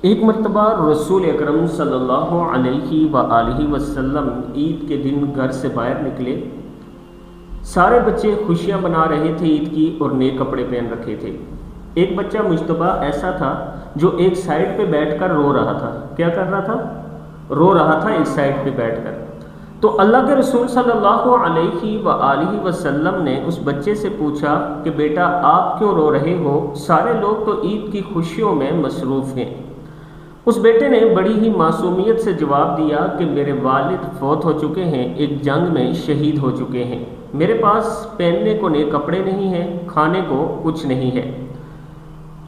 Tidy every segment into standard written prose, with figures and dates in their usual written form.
ایک مرتبہ رسول اکرم صلی اللہ علیہ وآلہ وسلم عید کے دن گھر سے باہر نکلے۔ سارے بچے خوشیاں منا رہے تھے عید کی اور نئے کپڑے پہن رکھے تھے۔ ایک بچہ مجتبیٰ ایسا تھا جو ایک سائیڈ پہ بیٹھ کر رو رہا تھا۔ کیا کر رہا تھا؟ رو رہا تھا ایک سائیڈ پہ بیٹھ کر۔ تو اللہ کے رسول صلی اللہ علیہ وآلہ وسلم نے اس بچے سے پوچھا کہ بیٹا آپ کیوں رو رہے ہو؟ سارے لوگ تو عید کی خوشیوں میں مصروف ہیں۔ اس بیٹے نے بڑی ہی معصومیت سے جواب دیا کہ میرے والد فوت ہو چکے ہیں، ایک جنگ میں شہید ہو چکے ہیں، میرے پاس پہننے کو نئے کپڑے نہیں ہیں، کھانے کو کچھ نہیں ہے۔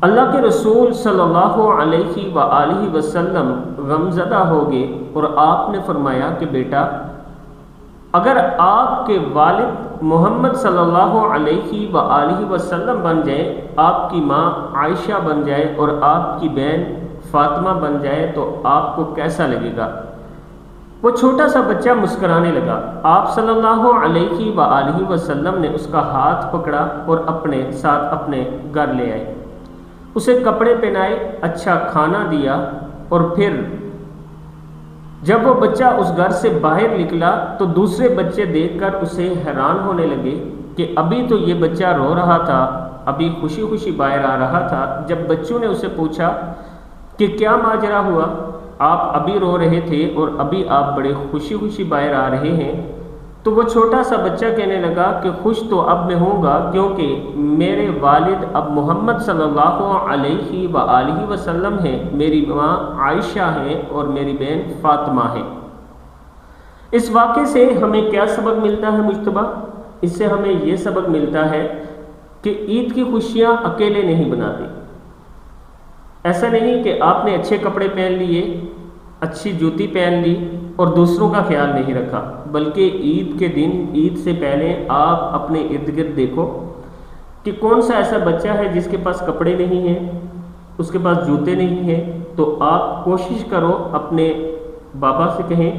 اللہ کے رسول صلی اللہ علیہ وآلہ وسلم غمزدہ ہو گئے اور آپ نے فرمایا کہ بیٹا اگر آپ کے والد محمد صلی اللہ علیہ وآلہ وسلم بن جائیں، آپ کی ماں عائشہ بن جائے اور آپ کی بہن فاطمہ بن جائے تو آپ کو کیسا لگے گا؟ وہ چھوٹا سا بچہ مسکرانے لگا۔ آپ صلی اللہ علیہ وآلہ وسلم نے اس کا ہاتھ پکڑا اور اپنے ساتھ اپنے گھر لے آئے، اسے کپڑے پہنائے، اچھا کھانا دیا، اور پھر جب وہ بچہ اس گھر سے باہر نکلا تو دوسرے بچے دیکھ کر اسے حیران ہونے لگے کہ ابھی تو یہ بچہ رو رہا تھا، ابھی خوشی خوشی باہر آ رہا تھا۔ جب بچوں نے اسے پوچھا کہ کیا ماجرا ہوا، آپ ابھی رو رہے تھے اور ابھی آپ بڑے خوشی خوشی باہر آ رہے ہیں، تو وہ چھوٹا سا بچہ کہنے لگا کہ خوش تو اب میں ہوں گا کیونکہ میرے والد اب محمد صلی اللہ علیہ وآلہ وسلم ہیں، میری ماں عائشہ ہیں اور میری بہن فاطمہ ہیں۔ اس واقعے سے ہمیں کیا سبق ملتا ہے مجتبیٰ؟ اس سے ہمیں یہ سبق ملتا ہے کہ عید کی خوشیاں اکیلے نہیں بناتے۔ ایسا نہیں کہ آپ نے اچھے کپڑے پہن لیے، اچھی جوتی پہن لی اور دوسروں کا خیال نہیں رکھا، بلکہ عید کے دن، عید سے پہلے آپ اپنے ارد گرد دیکھو کہ کون سا ایسا بچہ ہے جس کے پاس کپڑے نہیں ہیں، اس کے پاس جوتے نہیں ہیں، تو آپ کوشش کرو اپنے بابا سے کہیں